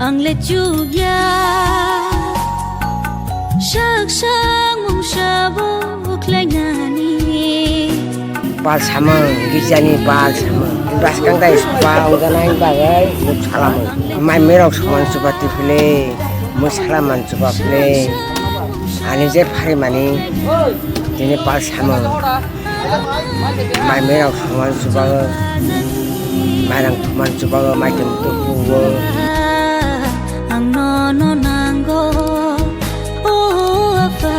ang lechuya sak sang mong sabok lainani pal sama gijani pal sama baskan dai supa ongganai bagai luk salam mai merok saman supati file musalaman supa file ani je phari mani dini pal sama mai merok saman supa mai rang thuman supa mai tem tu pu ang nono nanggo o apa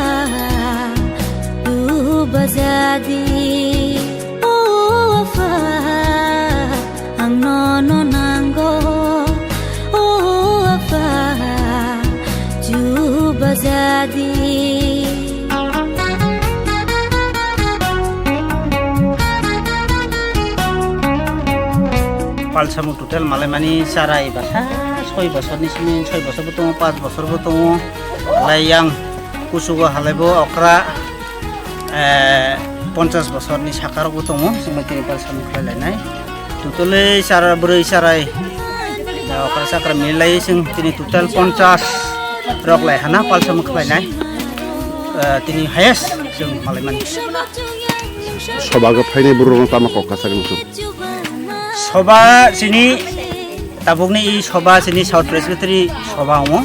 du bazadi o apa ang nono nanggo o apa du bazadi পালসামু total মালাইমানি সারাই বাসা 6 বছরনি সিমিন 6 বছর বতং 5 বছর বতং লাইয়াং কুসুগো হালাইবো অকরা 50 বছরনি সাকার বতং সিমাতিনি পালসামু খাইলাইনাই টোটালে সারা ব্रै সারাই অকরা সাকরা মিলাই जों তিনি টোটাল 50 রক লাইহানা পালসামু খাইলাইনাই তিনি হাইয়েস্ট जों মালাইমানি সবাগো ফাইনে বুরুং তামা ককাসার মুসু সভা চিনি তাবুকনি এই সভা চিনি সাউথ প্রেসবিটারি সভা হমো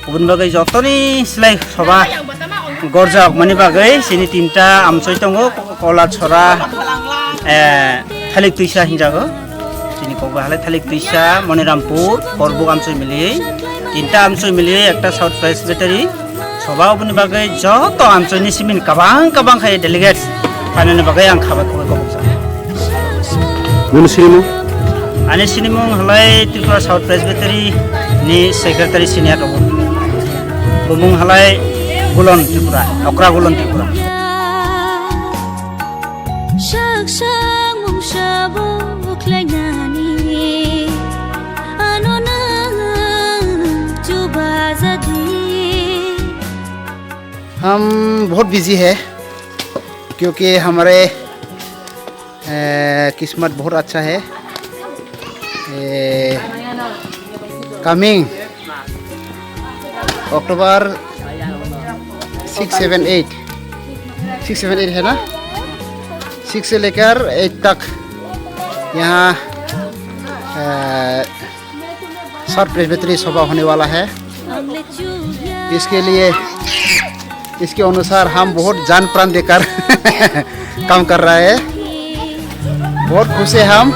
গুবুন বাগै যতনি সিলাই সভা গরজাক মানি বাগै চিনি তিনটা আমচৈ দङो কলা ছরা থালিক তুইসা হিনজাগো চিনি কবা হালে থালিক তুইসা মনিরামপুর করবুক আমচৈ মিলিয়ে তিনটা আমচৈ মিলিয়ে একটা সাউথ প্রেসবিটারি সভা গুবুন বাগै যত আমচৈনি সিমিন কাবাং কাবাং খাই ডেলিগেটস ফাইনানি বাগै आं খাবা খবর কবছা নুন সিনিমু Ani sinimung halai Tripura South Presbytery ni Secretary Senior Dogo. Bumung halai Gulon Tripura, Okra Gulon Tripura. sak sang mong sabok lainani ano na chuba jadi हम बहुत बिजी है क्योंकि हमारे किस्मत बहुत अच्छा है कमिंग अक्टूबर 6-7-8 है ना 6 से लेकर 8 तक यहाँ साउथ प्रेसबिटरी सभा होने वाला है। इसके अनुसार हम बहुत जान प्राण देकर काम कर रहा है। बहुत खुश है हम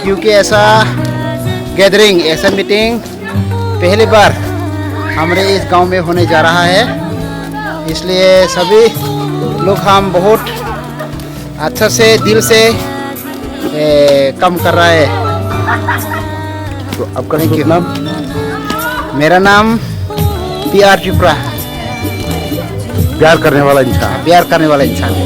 क्योंकि ऐसा गैदरिंग ऐसा मीटिंग पहली बार हमारे इस गांव में होने जा रहा है। इसलिए सभी लोग हम बहुत अच्छा से दिल से काम कर रहा है। तो आपका नाम मेरा नाम PR ट्रिपुरा प्यार करने वाला इंसान प्यार करने वाला इंसान है।